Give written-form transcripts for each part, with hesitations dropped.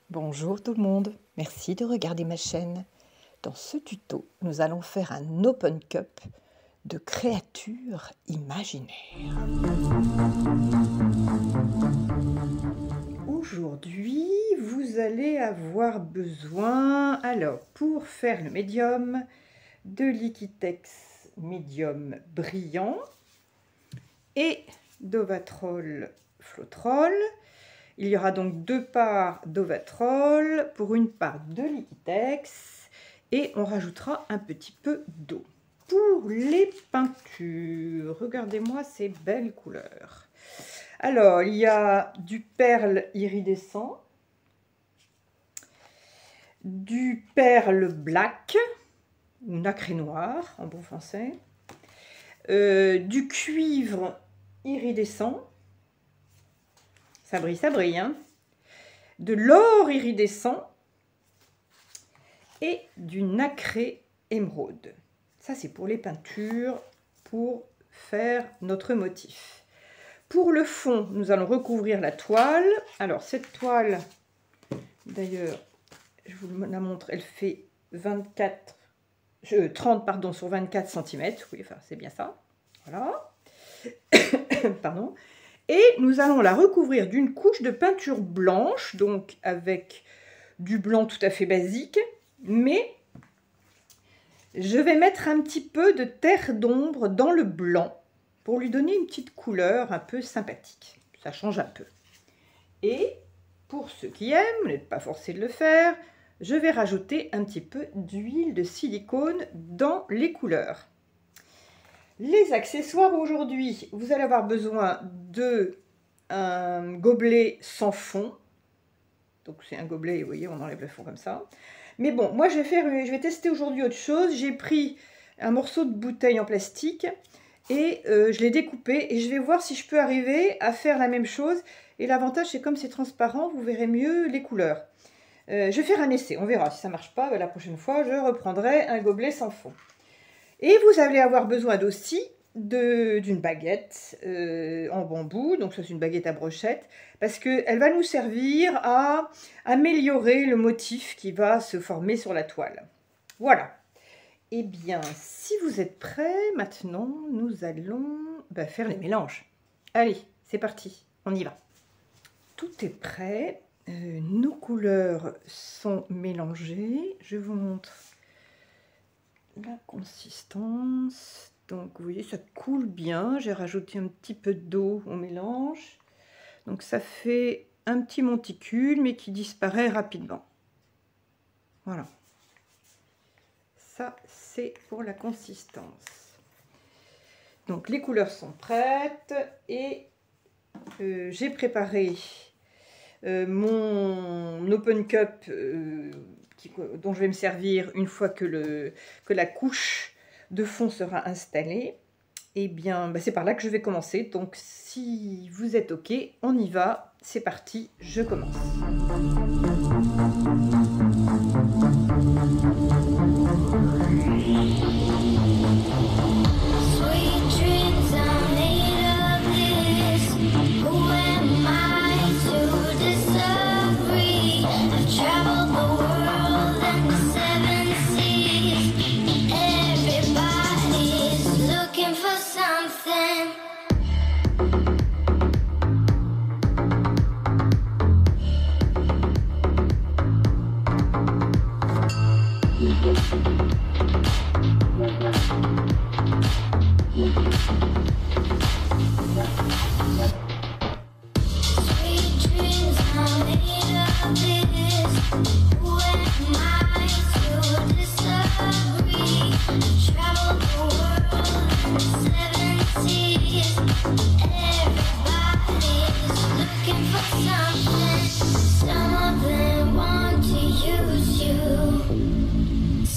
Bonjour tout le monde, merci de regarder ma chaîne. Dans ce tuto, nous allons faire un open cup de créatures imaginaires. Aujourd'hui, vous allez avoir besoin, alors pour faire le médium, de Liquitex médium brillant et d'Ovatrol Flotrol. Il y aura donc 2 parts d'Ovatrol pour une part de Liquitex et on rajoutera un petit peu d'eau. Pour les peintures, regardez-moi ces belles couleurs. Alors, il y a du perle iridescent, du perle black, ou nacré noir en bon français, du cuivre iridescent, ça brille, hein, de l'or iridescent et du nacré émeraude. Ça, c'est pour les peintures, pour faire notre motif. Pour le fond, nous allons recouvrir la toile. Alors, cette toile, d'ailleurs, je vous la montre, elle fait 30 pardon, sur 24 cm. Oui, enfin, c'est bien ça. Voilà. Pardon. Et nous allons la recouvrir d'une couche de peinture blanche, donc avec du blanc tout à fait basique, mais je vais mettre un petit peu de terre d'ombre dans le blanc pour lui donner une petite couleur un peu sympathique. Ça change un peu. Et pour ceux qui aiment, vous n'êtes pas forcés de le faire, je vais rajouter un petit peu d'huile de silicone dans les couleurs. Les accessoires aujourd'hui, vous allez avoir besoin d'un gobelet sans fond. Donc c'est un gobelet, vous voyez, on enlève le fond comme ça. Mais bon, moi je vais tester aujourd'hui autre chose. J'ai pris un morceau de bouteille en plastique et je l'ai découpé et je vais voir si je peux arriver à faire la même chose. Et l'avantage, c'est comme c'est transparent, vous verrez mieux les couleurs. Je vais faire un essai, on verra. Si ça ne marche pas, la prochaine fois, je reprendrai un gobelet sans fond. Et vous allez avoir besoin aussi d'une baguette en bambou, donc ça c'est une baguette à brochette, parce qu'elle va nous servir à améliorer le motif qui va se former sur la toile. Voilà. Eh bien, si vous êtes prêts, maintenant nous allons faire les mélanges. Allez, c'est parti, on y va. Tout est prêt, nos couleurs sont mélangées, je vous montre la consistance. Donc vous voyez, ça coule bien. J'ai rajouté un petit peu d'eau au mélange, donc ça fait un petit monticule mais qui disparaît rapidement. Voilà, ça c'est pour la consistance. Donc les couleurs sont prêtes et j'ai préparé mon open cup dont je vais me servir une fois que la couche de fond sera installée. Et bien, c'est par là que je vais commencer. Donc, si vous êtes OK, on y va. C'est parti, je commence.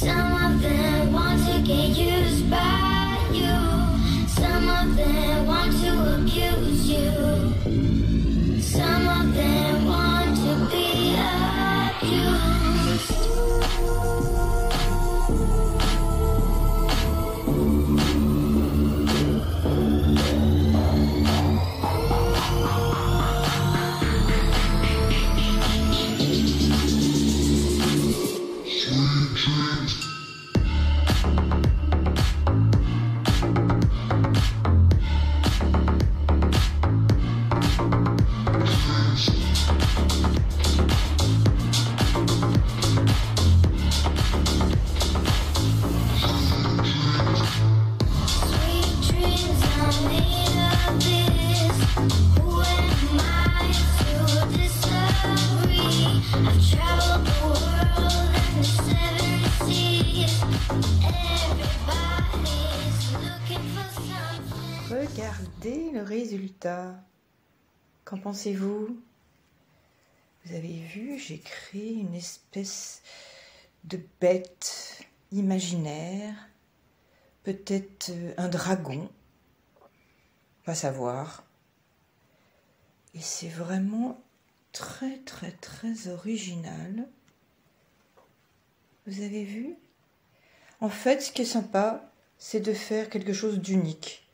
Some regardez le résultat. Qu'en pensez-vous? Vous avez vu, j'ai créé une espèce de bête imaginaire, peut-être un dragon, pas savoir. Et c'est vraiment très très très original. Vous avez vu? En fait, ce qui est sympa, c'est de faire quelque chose d'unique.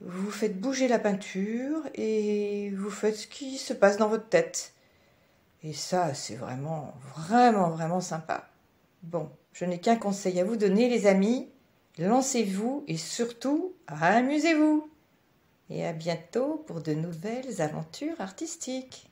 Vous faites bouger la peinture et vous faites ce qui se passe dans votre tête. Et ça, c'est vraiment, vraiment, vraiment sympa. Bon, je n'ai qu'un conseil à vous donner, les amis. Lancez-vous et surtout, amusez-vous. Et à bientôt pour de nouvelles aventures artistiques.